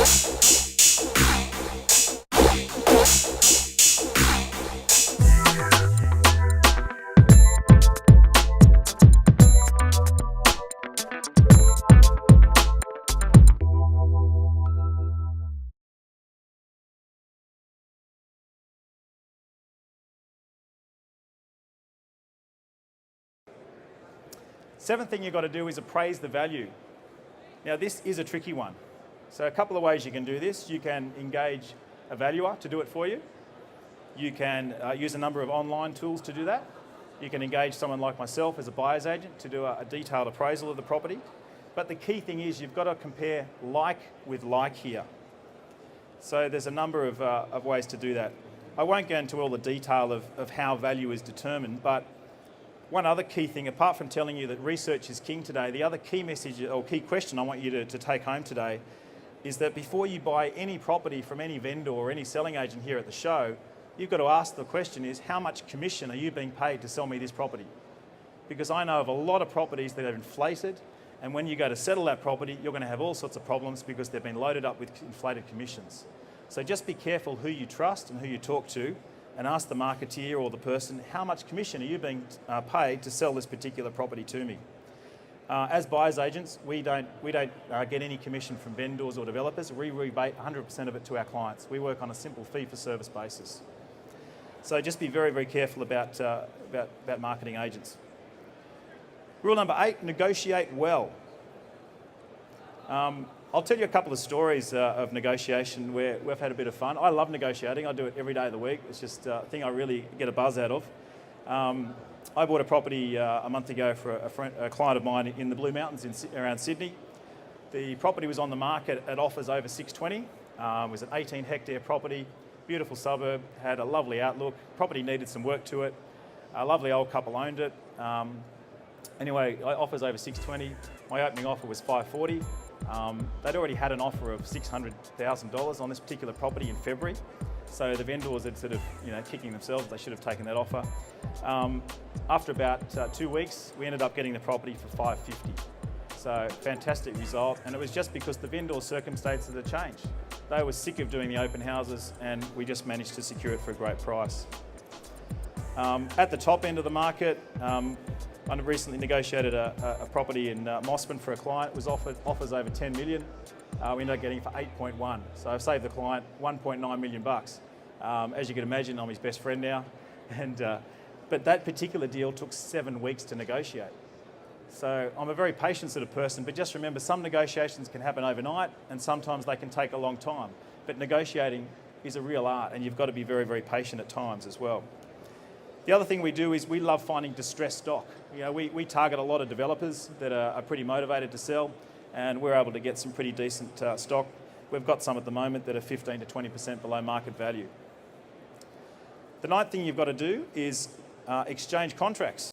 Seventh thing you've got to do is appraise the value. Now this is a tricky one. So a couple of ways you can do this. You can engage a valuer to do it for you. You can use a number of online tools to do that. You can engage someone like myself as a buyer's agent to do a detailed appraisal of the property. But the key thing is you've got to compare like with like here. So there's a number of ways to do that. I won't go into all the detail of how value is determined, but one other key thing, apart from telling you that research is king today, the other key message or key question I want you to take home today is that before you buy any property from any vendor or any selling agent here at the show, you've got to ask the question is, how much commission are you being paid to sell me this property? Because I know of a lot of properties that are inflated, and when you go to settle that property, you're going to have all sorts of problems because they've been loaded up with inflated commissions. So just be careful who you trust and who you talk to, and ask the marketeer or the person, how much commission are you being paid to sell this particular property to me? As buyers agents, we don't get any commission from vendors or developers. We rebate 100% of it to our clients. We work on a simple fee-for-service basis. So just be very, very careful about marketing agents. Rule number 8, negotiate well. I'll tell you a couple of stories of negotiation where we've had a bit of fun. I love negotiating. I do it every day of the week. It's just a thing I really get a buzz out of. I bought a property a month ago for a client of mine in the Blue Mountains around Sydney. The property was on the market at offers over 620. It was an 18-hectare property, beautiful suburb, had a lovely outlook. Property needed some work to it. A lovely old couple owned it. Anyway, offers over 620. My opening offer was 540. They'd already had an offer of $600,000 on this particular property in February. So the vendors had sort of, kicking themselves. They should have taken that offer. After about 2 weeks, we ended up getting the property for $550. So fantastic result. And it was just because the vendor's circumstances had changed. They were sick of doing the open houses, and we just managed to secure it for a great price. At the top end of the market, I recently negotiated a property in Mossman for a client. It was offers over 10 million. We ended up getting it for 8.1. So I've saved the client 1.9 million bucks. As you can imagine, I'm his best friend now. But that particular deal took 7 weeks to negotiate. So I'm a very patient sort of person, but just remember some negotiations can happen overnight and sometimes they can take a long time. But negotiating is a real art, and you've got to be very, very patient at times as well. The other thing we do is we love finding distressed stock. We target a lot of developers that are pretty motivated to sell, and we're able to get some pretty decent stock. We've got some at the moment that are 15 to 20% below market value. The ninth thing you've got to do is exchange contracts.